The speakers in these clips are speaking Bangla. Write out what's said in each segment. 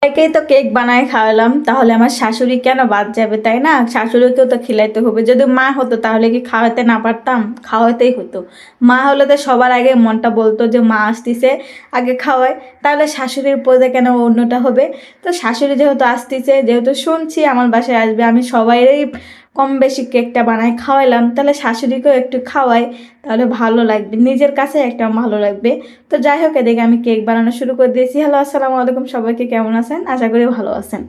একেই তো কেক বানায় খাওয়ালাম, তাহলে আমার শাশুড়ি কেন বাদ যাবে, তাই না? শাশুড়িকেও তো খিলাইতে হবে। যদি মা হতো তাহলে কি খাওয়াতে না পারতাম? খাওয়াতেই হতো। মা হলে তো সবার আগে মনটা বলতো যে মা আসতিছে, আগে খাওয়ায়। তাহলে শাশুড়ির পদে কেন অন্যটা হবে? তো শাশুড়ি যেহেতু আসতিছে, যেহেতু শুনছি আমার বাসায় আসবে, আমি সবাইরই কম বেশি কেকটা বানাই খাওয়াইলাম, তাহলে শাশুড়িকেও একটু খাওয়াই, তাহলে ভালো লাগবে, নিজের কাছে একটা ভালো লাগবে। তো যাই হোক, এদিকে আমি কেক বানানো শুরু করে দিয়েছি। হ্যালো, আসসালামু আলাইকুম, সবাইকে কেমন আছেন? আশা করি ভালো আছেন।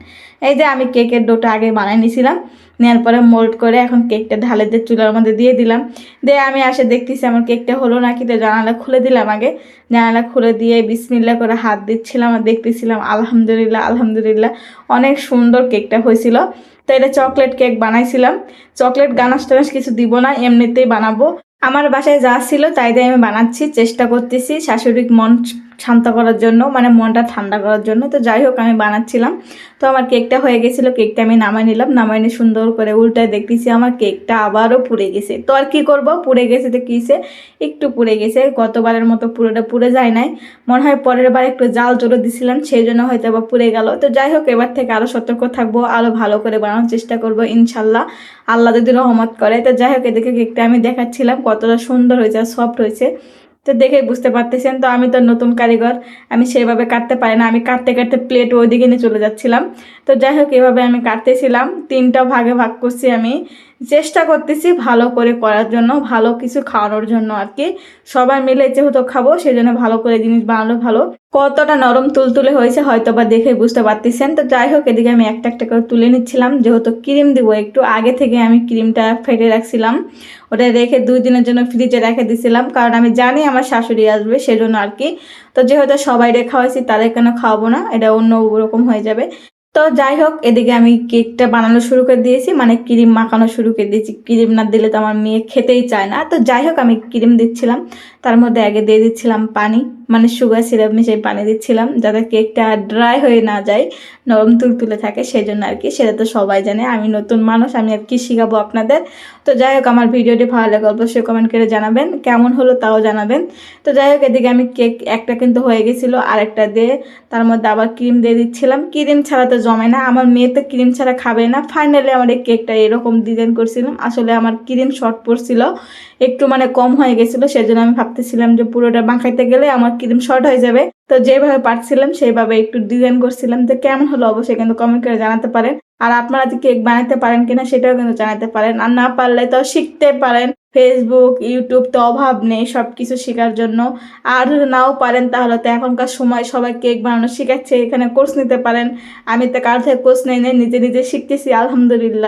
এই যে আমি কেকের ডোটা আগে বানিয়ে নিয়েছিলাম, নেওয়ার পরে মোল্ড করে এখন কেকটা ঢালে দিয়ে চুলার মধ্যে দিয়ে দিলাম। দিয়ে আমি আসে দেখতেছি আমার কেকটা হলো নাকি, তো জানালা খুলে দিলাম। আগে জানালা খুলে দিয়ে বিসমিল্লা করে হাত দিচ্ছিলাম আর দেখতেছিলাম। আলহামদুলিল্লাহ আলহামদুলিল্লাহ, অনেক সুন্দর কেকটা হয়েছিল। তো এটা চকলেট কেক বানাইছিলাম। চকলেট গানাশ টানাশ কিছু দিব না, এমনিতেই বানাবো। আমার বাসায় যা ছিল তাই দিয়ে আমি বানাচ্ছি, চেষ্টা করতেছি শাশুড়ির মন শান্ত করার জন্য, মানে মনটা ঠান্ডা করার জন্য। তো যাই হোক, আমি বানাচ্ছিলাম। তো আমার কেকটা হয়ে গেছিলো, কেকটা আমি নামাই নিলাম। নামাই নিয়ে সুন্দর করে উল্টায় দেখতেছি আমার কেকটা আবারও পুড়ে গেছে। তো আর কি করব, পুড়ে গেছে তো কিসে, একটু পুড়ে গেছে, গতবারের মতো পুরোটা পুড়ে যায় নাই। মনে হয় পরের বার একটু জাল জোরে দিছিলাম, সেই জন্য হয়তো বা পুড়ে গেল। তো যাই হোক, এবার থেকে আরও সতর্ক থাকবো, আরও ভালো করে বানানোর চেষ্টা করবো ইনশাল্লাহ, আল্লাহ যদি রহমত করে। তো যাই হোক, এদিকে কেকটা আমি দেখাচ্ছিলাম কতটা সুন্দর হয়েছে আর সফট হয়েছে। তো দেখে বুঝতে পারতেছেন, তো আমি তো নতুন কারিগর, আমি সেভাবে কাটতে পারি না। আমি কাটতে কাটতে প্লেট ওইদিকে নিয়ে চলে যাচ্ছিলাম। তো যাই হোক, এভাবে আমি কাটতেছিলাম, তিনটা ভাগে ভাগ করছি আমি। চেষ্টা করতেছি ভালো করে করার জন্য, ভালো কিছু খাওয়ানোর জন্য আর কি। সবাই মিলে যেহেতু খাবো, সেই জন্য ভালো করে জিনিস বানালো ভালো। কতটা নরম তুলতুলে হয়েছে হয়তো বা দেখে বুঝতে পারতেছেন। তো যাই হোক, এদিকে আমি একটা একটা করে তুলে নিচ্ছিলাম, যেহেতু ক্রিম দিব একটু আগে থেকে আমি ক্রিমটা ফেটে রাখছিলাম। ওটা রেখে 2 দিনের জন্য ফ্রিজে রেখে দিছিলাম, কারণ আমি জানি আমার শাশুড়ি আসবে, সেজন্য আর কি। তো যেহেতু সবাই রে খাওয়াইছি, তাদের কেন খাওয়াবো না, এটা অন্য রকম হয়ে যাবে। তো যাই হোক, এদিকে আমি কেকটা বানানো শুরু করে দিয়েছি, মানে ক্রিম মাখানো শুরু করে দিয়েছি। ক্রিম না দিলে তো আমার মেয়ে খেতেই চায় না। তো যাই হোক, আমি ক্রিম দিচ্ছিলাম, তার মধ্যে আগে দিয়ে দিচ্ছিলাম পানি, মানে সুগার সিরাপ মিশিয়ে পানি দিচ্ছিলাম, যাতে কেকটা ড্রাই হয়ে না যায়, নরম তুলতুলে থাকে, সেই জন্য আর কি। সেটা তো সবাই জানে, আমি নতুন মানুষ, আমি আর কি শিখাবো আপনাদের। তো যাই হোক, আমার ভিডিওটি ভালো লাগে অবশ্যই কমেন্ট করে জানাবেন, কেমন হলো তাও জানাবেন। তো যাই হোক, এদিকে আমি কেক একটা কিন্তু হয়ে গেছিলো, আরেকটা দিয়ে তার মধ্যে আবার ক্রিম দিয়ে দিচ্ছিলাম। ক্রিম ছাড়া তো জমে না, আমার মেয়ে তো ক্রিম ছাড়া খাবে না। ফাইনালি আমার এই কেকটা এরকম ডিজাইন করছিলাম, আসলে আমার ক্রিম শর্ট পড়ছিল, একটু মানে কম হয়ে গেছিলো, সেজন্য আমি ভাবতেছিলাম যে পুরোটা মাখাইতে গেলে আমার ক্রিম শর্ট হয়ে যাবে। তো যেভাবে পারছিলাম সেইভাবে একটু ডিজাইন করছিলাম। তো কেমন হলো অবশ্যই কিন্তু কমেন্ট করে জানাতে পারেন। আর আপনারা যে কেক বানাতে পারেন কিনা সেটাও কিন্তু জানাতে পারেন, আর না পারলে তো শিখতে পারেন। ফেসবুক ইউটিউব তো অভাব নেই সব কিছু শেখার জন্য। আর যদি নাও পারেন, তাহলে তো এখনকার সময় সবাই কেক বানানো শেখাচ্ছে, এখানে কোর্স নিতে পারেন। আমি তো কার থেকে কোর্স নেই, নিজে নিজে শিখতেছি আলহামদুলিল্লাহ।